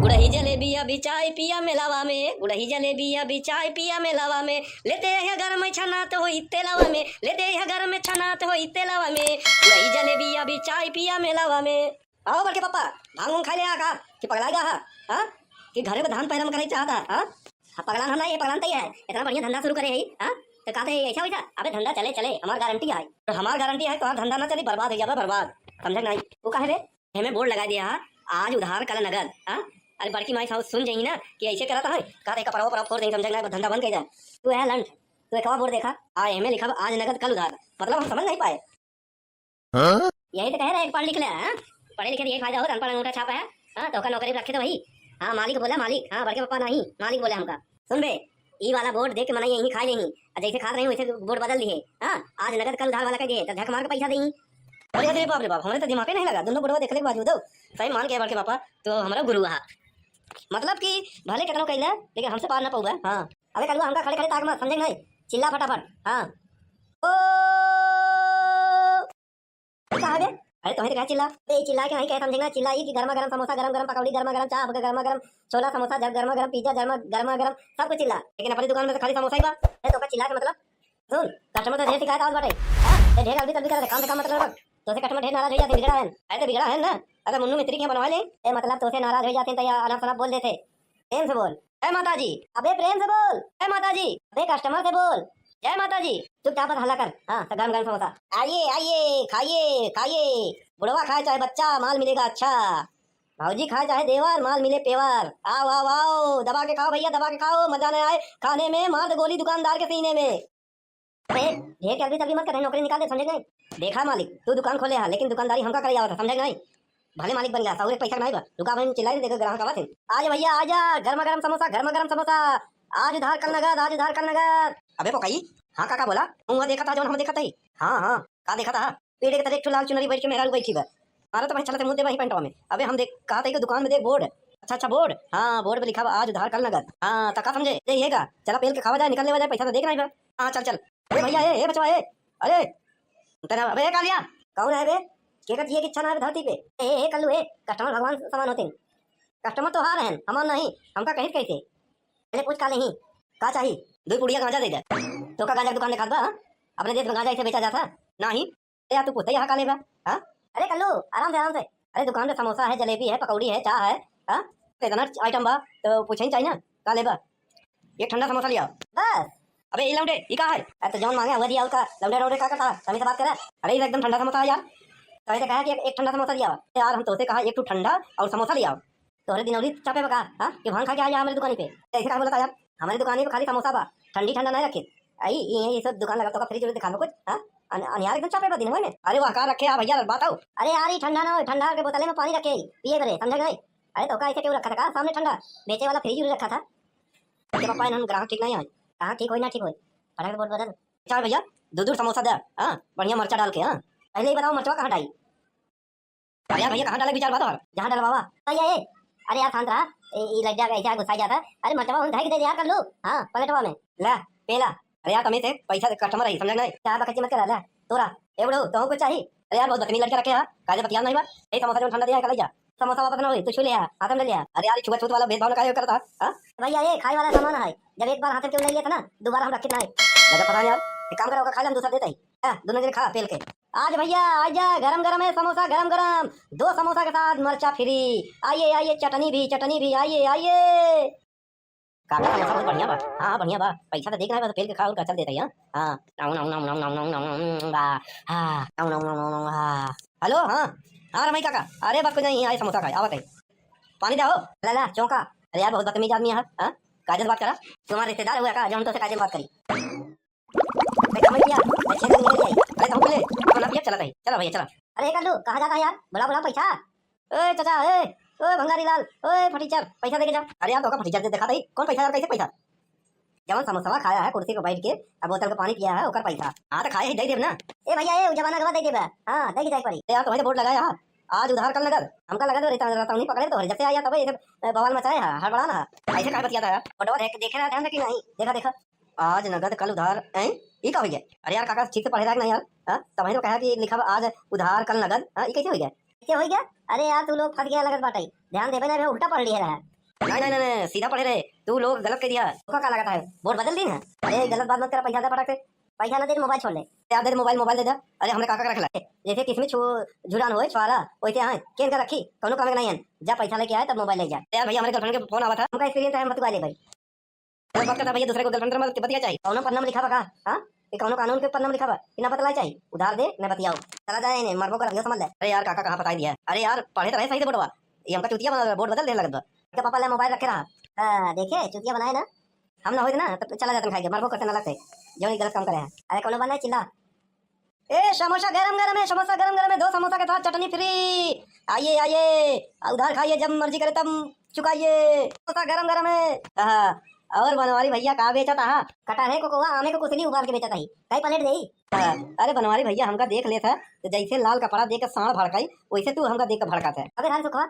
गुड़ही जलेबी अभी चाय पिया मेलावा में, गुड़ही जलेबी अभी चाय पिया मेलावा में, लेते हैं घर में छना तो होई तेलावा में, लेते हैं घर में छना तो होई तेलावा में, गुड़ही जलेबी अभी चाय पिया मेलावा में। आओ बड़के पापा, भांग खा ले आ का कि पगलाएगा हां कि घरे में धान पैरम करे चाहता हां पगलान हम नहीं पगलान तई है, इतना बढ़िया धंधा शुरू करे है हां तो कहते है ऐसा वैसा। अबे धंधा चले चले हमार गारंटी है, तो हमार गारंटी है तो धंधा ना चली बर्बाद हो जाएगा बर्बाद, समझ नहीं। वो कहे रे हमें बोर्ड लगा दिया आज उधार कल नगद हां। अरे बड़की माई साहब सुन जाई ना कि ऐसे करता है कहते कपड़ा पर फोड़ देंगे, समझ नहीं धंधा बंद कर जाए। तू है लंड तू एक बोर्ड देखा आ एम लिखा आज नगद कल उधार, मतलब हम समझ नहीं पाए। यही तो कह रहे एक पढ़ लिख ले पढ़े लिखे यही फायदा हो, अनपढ़ अंगूठा छापा है हां तो का नौकरी रखे तो वही हां मालिक बोला मालिक हां बड़के पापा नहीं मालिक बोले हमका। सुन बे ई वाला बोर्ड देख के मना यही खा लेही जैसे खा रही वैसे बोर्ड बदल दिए हां आज नगद कल उधार वाला कह दिए तो झक मार के पैसा देही। अरे बाप रे बाप हमारे तो दिमाग ही नहीं लगा, दोनों बोर्डवा देखले के बावजूद सही मान के बड़के पापा तो हमारा गुरु है, मतलब कि भले कतनो कहला लेकिन हमसे पार ना पऊगा हां। अबे कलवा हमका खड़े खड़े ताक मत समझे नहीं, चिल्ला फटाफट हां ओ कहां बे। अरे तुम्हें क्या चिल्ला बे चिल्ला के नहीं कह समझेगा, चिल्ला ये कि गर्मा गर्म समोसा गर्म गर्म पकौड़ी गर्मा गर्म चाप गर्मा गर्म छोला समोसा गर्मा गर्म पिज्जा गर्मा गर्म सब कुछ चिल्ला, लेकिन अपनी दुकान में तो खाली समोसा ही बा। तो का चिल्ला के मतलब सुन कस्टमर तो ढेर शिकायत आवत बाटे हां ढेर जल्दी कर काम से काम मतलब तो से कस्टमर ढेर नाराज हो जाते बिगड़ा है ऐसे बिगड़ा है ना। अगर मुन्नू मिस्त्री के बनवा ले ए मतलब तो से नाराज हो जाते तो या अनाप शनाप बोल देते। प्रेम से बोल ए माता जी, अबे प्रेम से बोल ए माता जी, अबे कस्टमर से बोल जय माता जी। चुपचाप हल्ला कर हां तो गर्म गर्म समोसा आइए आइए खाइए खाइए, बुढ़वा खाए चाहे बच्चा माल मिलेगा अच्छा, भाऊजी खाए चाहे देवर माल मिले पेवर। आओ आओ आओ दबा के खाओ भैया दबा के खाओ, मजा नहीं आए खाने में मार दे गोली दुकानदार के सीने में। अरे ढेर जल्दी जल्दी मत कर नौकरी निकाल दे समझे नहीं। देखा मालिक तू दुकान खोले है लेकिन दुकानदारी हमका करे आवत समझे नहीं, भले मालिक बन गया सौरे पैसा नहीं बा रुका भाई चिल्लाई देखो ग्राहक आवा थे। आज भैया आजा गर्मा गर्म समोसा आज उधार कल नगद आज उधार कल नगद। अबे पोकाई हां काका बोला हुआ देखा था जो हम देखा था हां हां का देखा था पेड़ के तरह एक लाल चुनरी बैठ के मेरा बैठी बा मारा तो भाई चलते मुद्दे वही पेंटवा में। अबे हम देख कहा था कि दुकान में देख बोर्ड अच्छा बोर्ड हां बोर्ड पे लिखा हुआ आज उधार कल नगद हां तका समझे देखिएगा चला पेल के खावा जाए निकलने वाला पैसा तो देख नहीं बा हां चल चल। अरे भैया ए बचवा ए अरे तेरा अबे कालिया कौन है बे के का ये की इच्छा ना है धरती पे ए कल्लू ए कस्टमर भगवान समान होते हैं, कस्टमर तो हार हैं हम नहीं हमका कहित कैसे पहले पूछ का नहीं का चाहिए दो पुड़िया गांजा दे दे तो का गांजा दुकान में खाद बा अपने देश में गांजा ऐसे बेचा जाता नहीं या तू पुते यहाँ का लेगा हां। अरे कल्लू आराम से अरे दुकान पे समोसा है जलेबी है पकौड़ी है चाय है हां इतना आइटम बा तो पूछे ही चाहिए ना का लेबा एक ठंडा समोसा लिया बस। अबे ये लौंडे ये का है तो जौन मांगे हुआ दिया उसका लौंडे लौंडे का था सभी से बात करा। अरे ये एकदम ठंडा समोसा है यार तो ऐसे कहा कि एक ठंडा समोसा लिया यार हम तो से कहा एक तो ठंडा और समोसा लिया तो अरे दिनौरी चापे बका हां कि भांग खा के आया हमारी दुकान पे ऐसे कहा बोला था यार हमारी दुकान पे खाली समोसा बा ठंडी ठंडा नहीं रखे आई ये सब दुकान लगा तो फ्रिज में दिखा लो कुछ हां अनियार एकदम चापे बा दिन में। अरे वाह का रखे भैया बात आओ। अरे यार ये ठंडा ना हो ठंडा के बोतल में पानी रखे पिए करे समझ नहीं। अरे तो का ऐसे क्यों रखा था सामने ठंडा बेचे वाला फ्रिज में रखा था के पापा इन्होंने ग्राहक ठीक नहीं आए कहा ठीक होई ना ठीक होई फटाक बोल बदल चार भैया दूध समोसा दे हां बढ़िया मरचा डाल के हां पहले ही बताओ मरचा कहां डाली। अरे भैया कहां डाले विचार बताओ जहां डाला बाबा भैया ए अरे यार शांत रहा ये लग जाएगा ऐसा गुस्सा जाता। अरे मरचा हम ढाई दे दिया कर लो हां पलटवा में ला पेला। अरे यार तुम्हें से पैसा कस्टमर है समझ नहीं क्या बकच्ची मत करा ला तोरा ए बड़ो तो कुछ चाहिए। अरे यार बहुत बदतमीज लड़के रखे हां काजे बतिया नहीं बा ए समोसा जो ठंडा दिया कल जा समोसा वापस ना हो तू छू ले हाथ में ले लिया। अरे यार छुआ छूत वाला भेदभाव काहे करता हां भैया ये खाई वाला सामान है जब एक बार हाथ में क्यों ले लिया था ना दोबारा हम रखे ना लगा पता यार एक काम करो खा ले हम दूसरा देता ही हां दोनों जने खा पेल के। आज भैया आजा गरम गरम है समोसा गरम गरम 2 समोसा के साथ मरचा फ्री आइए आइए चटनी भी आइए आइए। काका समोसा बहुत बढ़िया बा हां बढ़िया बा पैसा तो देखना है बस पेल के खा और चल देता है हां now now now now now now now बा हां नाउ नाउ नाउ नाउ हां हेलो हां हां रमई काका अरे बस कुछ नहीं आए समोसा खाए आवत है पानी दो ला ला चौका। अरे यार बहुत बदतमीज आदमी है हां काजल बात करा तुम्हारा रिश्तेदार हुआ का जो हम तो से काजल बात करी मैं कम किया अच्छे दिन निकल जाए। अरे तुम ले खाना पिया चला गई चलो भैया चला। अरे कल्लू कहां जाता है यार बड़ा बड़ा पैसा ओए चाचा ओए भंगारी लाल ओए फटीचर पैसा देके जा। अरे यार तो का फटीचर दे दिखा दई कौन पैसा यार कैसे पैसा जवन समोसा खाया है कुर्सी पे बैठ के अब बोतल का पानी पिया है ओकर पैसा हां तो खाए ही दे देब ना ए भैया ए जमाना के बाद दे देब हां दे के जाए पड़ी यार तुम्हारे बोर्ड लगाया आज उधार कल नगद हमका लगा दो रहता नहीं पकड़े तो जब से आया तब ये बवाल मचाए हड़बड़ा ना ऐसे काय बतियाता है फोटो देखे ना ध्यान रखी नहीं देखा देखा आज नगद कल उधार हैं ये का हो गया। अरे यार काका ठीक से पढ़ेगा नहीं यार हां तभी तो कहा कि लिखा आज उधार कल नगद हां ये कैसे हो गया कैसे हो गया। अरे यार तू लोग फंस गया लगत बाटाई ध्यान देबे ना उल्टा पढ़ लिया है नहीं नहीं नहीं सीधा पढ़े रहे, तू लोग गलत कह दिया, धोखा का लगाता है, वोट बदल दी ना। अरे गलत बात मत कर, पैसा दे फटाक से, पैसा ना दे तो मोबाइल छोड़ ले, याद दे मोबाइल मोबाइल दे दे। अरे हमने काका का रख ला जैसे किसमें झुरान होए छुआरा वैसे हाँ केन का रखी कोनो काम नहीं है, जा पैसा लेके आए तब मोबाइल ले जा। यार भैया हमारे गर्लफ्रेंड के फोन आवा था, हमका एक्सपीरियंस है, मत गाले भाई बात करता भैया दूसरे को गर्लफ्रेंड मत बतिया चाहिए, कौनो पन्ना में लिखा बा का हां ये कौनो कानून के पन्ना में लिखा बा कि ना बतला चाहिए, उधार दे न बतियाओ चला जाए ने मरबो कर रखियो समझ ले। अरे यार काका कहां बता दिया, अरे यार पढ़े तो रहे सही से बोलवा, ये हमका चुतिया बोर्ड बदल दे लगत बा क्या पापा ले मोबाइल रखे रहा। देखे चुतिया बनाए ना, हम ना होई ना तो चला जाते खाएंगे मरबो करते ना लगते जो नहीं गलत काम करे हैं। अरे कोनो बनाए चिल्ला, ए समोसा गरम गरम है, समोसा गरम गरम है, 2 समोसा के साथ चटनी फ्री, आइए आइए उधार खाइए जब मर्जी करे तब चुकाइए, समोसा गरम गरम है। हाँ और बनवारी भैया कहाँ बेचा था, कटहरे को कोवा आमे को कुसली उबाल के बेचा था ही कई प्लेट देई। अरे बनवारी भैया हमका देख लेता तो जैसे लाल कपड़ा देख के साण भड़काई वैसे तू हमका देख के भड़काता है। अबे रान सुखवा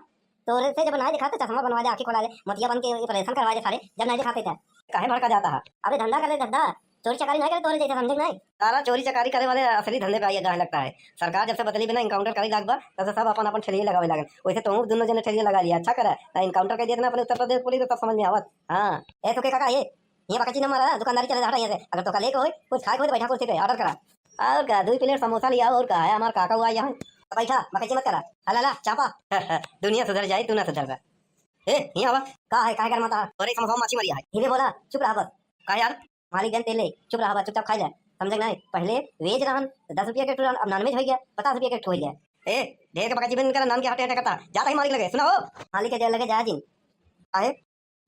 तोरे से जब बनाए दिखाते चश्मा बनवा दे आंखें खोला दे मोतिया बन के ऑपरेशन करवा दे सारे, जब नहीं दिखाते थे काहे भड़का जाता है। अबे धंधा कर ले धंधा, चोरी चकारी नहीं करे तोरे जैसे समझे नहीं, सारा चोरी चकारी करे वाले असली धंधे पे आइए लगता है। सरकार जब से बदली बिना इनकाउंटर करी लागबा तब से सब अपन अपन ठेलिए लगावे लागल, वैसे तुम दोनों जने ठेलिए लगा लिया, अच्छा करा ना इनकाउंटर कर दिया ना अपने उत्तर प्रदेश पुलिस तो समझ में आवत। हां ए तो के काका ये बाकी नंबर है दुकानदारी चले हटा यहाँ से, अगर तो कल एक हो कुछ खाए हो तो बैठा कुर्सी पे ऑर्डर करा और का 2 प्लेट समोसा लिया और का है हमारा काका हुआ यहाँ बैठा बाकी मत करा हला ला चापा दुनिया सुधर जाए तू ना सुधर जा। ए यहाँ आवा का है काहे कर मत और एक समोसा माची मरिया है हिरे बोला चुप रहा बस का यार मालिक जन तेले चुप रहा बस चुपचाप खा ले समझ नहीं, पहले वेज रहन 10 रुपया के टूरन अब नॉनवेज हो गया 50 रुपया के हो गया। ए ढेर के बाकी बन कर नाम के हटे हटे करता ज्यादा ही मालिक लगे सुना हो मालिक के जेल लगे जा जिन आए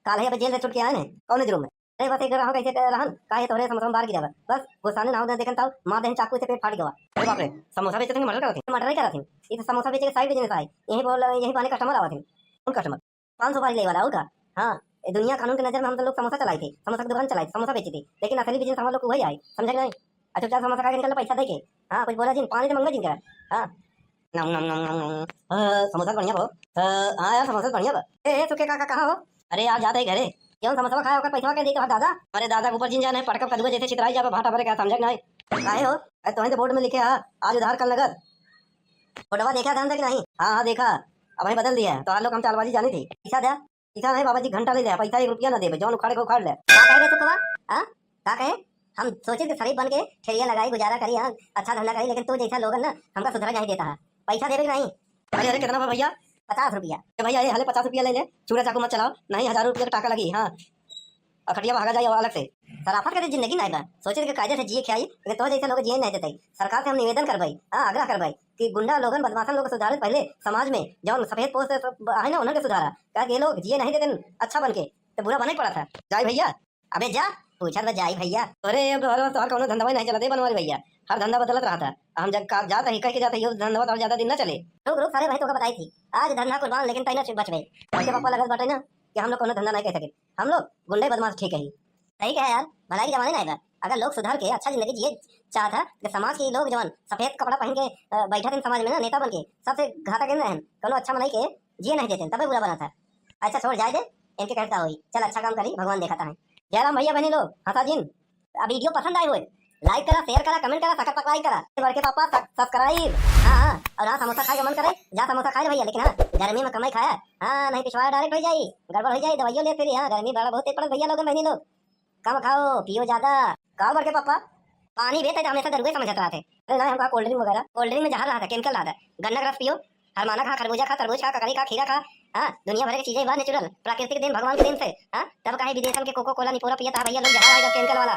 काल है जेल से छूट के आए ने कौन जुर्म में। अरे बस एक रहा कैसे रहन काहे तोरे समोसा बाहर गिरा बस गुस्साने ना हो देखन ताऊ मार दे चाकू से पेट फाड़ गया। अरे बाप रे समोसा बेचते थे मर्डर करते मर्डर ही करते ये तो समोसा बेचे के साइड बिजनेस आए यही बोल यही पाने कस्टमर आवा थे कौन कस्टमर 500 वाली ले वाला होगा। हां ये दुनिया कानून की नजर में हम तो लोग समोसा चलाए थे, समोसा की दुकान चलाई समोसा बेची थी, लेकिन असली बिजनेस हम लोग को वही आए समझे नहीं। अच्छा चार समोसा खा के निकल पैसा देके हां कुछ बोला जिन पानी तो मंगा जिन करा हां नम नम नम नम समोसा बढ़िया हो हां यार समोसा बढ़िया ए तो के काका कहां हो। अरे यार जाते घरे क्यों समोसा खाया होकर पैसा के दे तो दादा अरे दादा ऊपर जिन जाने पटक कदुआ जैसे चितराई जावे भाटा भरे क्या समझे नहीं काहे हो। अरे तो बोर्ड में लिखे हां आज उधार कल नगद फोटोवा देखा ध्यान से कि नहीं। हां हां देखा अब वही बदल दिया तो आप लोग हम चालबाजी जानी थी पैसा दे पैसा नहीं बाबा जी घंटा ले दे पैसा 1 रुपया ना दे जौन उखाड़े को उखाड़ ले का कहे रे सुखवा हां का कहे हम सोचे थे शरीफ बन के ठेलिया लगाई गुजारा करी हां अच्छा धंधा करी, लेकिन तू जैसा लोगन ना हमका सुधरा नहीं देता है पैसा देवे नहीं। अरे अरे कितना भैया 50 रुपया भैया ये हले 50 रुपया ले ले चूड़ा चाकू मत चलाओ नहीं 1000 रुपया का टाका लगी। हाँ अखटिया भागा जाए अलग से सराफत के जिंदगी नहीं बा सोचे कि कायदे से जिए खाई लेकिन तो जैसे लोग जिए नहीं देते। सरकार से हम निवेदन करवाई हां आग्रह करवाई कि गुंडा लोगन बदमाशन लोग सुधारे पहले समाज में जौन सफेद पोस्ट है ना उन्हें सुधारा क्या ये लोग जिए नहीं देते अच्छा बन के तो बुरा बना ही पड़ा था। जाए भैया अबे जा पूछा जाए भैया अरे तो कोनो धंधा नहीं चलते बनवारी भैया हर धंधा बदलत रहा था हम जब जाता ही कह के जाता ही धंधा और ज्यादा दिन न चले रुक रुक सारे भाई तो बताई थी आज धंधा कुर्बान लेकिन तैना बच गए उसके पापा लगत बाटे ना कि हम लोग कोनो धंधा नहीं कह सके हम लोग गुंडे बदमाश ठीक है ही सही कहा यार भलाई की जमाने नहीं था अगर लोग सुधार के अच्छा जिंदगी जिए चाहता तो समाज के लोग जवान सफेद कपड़ा पहन के बैठा थे समाज में ना नेता बन के सबसे घाटा के रहन कोनो अच्छा बनाई के जिए नहीं देते तबे बुरा बना था। अच्छा छोड़ जाए दे इनके कहता हुई चल अच्छा काम करी भगवान देखता है। जयराम भैया बहनी लोग हंसा जिन अब वीडियो पसंद आए हुए लाइक करा शेयर करा कमेंट करा सकर पकवाई करा बड़के पापा सब्सक्राइब। हाँ और हाँ समोसा खाए का मन करे जा समोसा खाए भैया लेकिन हाँ गर्मी में कमाई खाया हाँ नहीं पिछवाड़ा डायरेक्ट हो जाई गड़बड़ हो जाए दवाइयों ले फिर हाँ गर्मी बड़ा बहुत तेज पड़ा भैया लोग बहनी लोग कम खाओ पियो ज्यादा खाओ बड़के पापा पानी भी तो हमेशा दरुए समझ रहा थे। अरे ना हमका कोल्ड ड्रिंक वगैरह कोल्ड ड्रिंक में जहर रहा था केमिकल रहा था गन्ना का रस पियो हरमाना खा खरबूजा खा तरबूज खा ककड़ी खा खीरा खा हाँ दुनिया भर की चीजें बाहर नेचुरल प्राकृतिक दिन भगवान के दिन से हाँ तब कहीं विदेशन के कोको कोला नहीं पूरा पिया था भैया लोग जहर आएगा केमिकल वाला।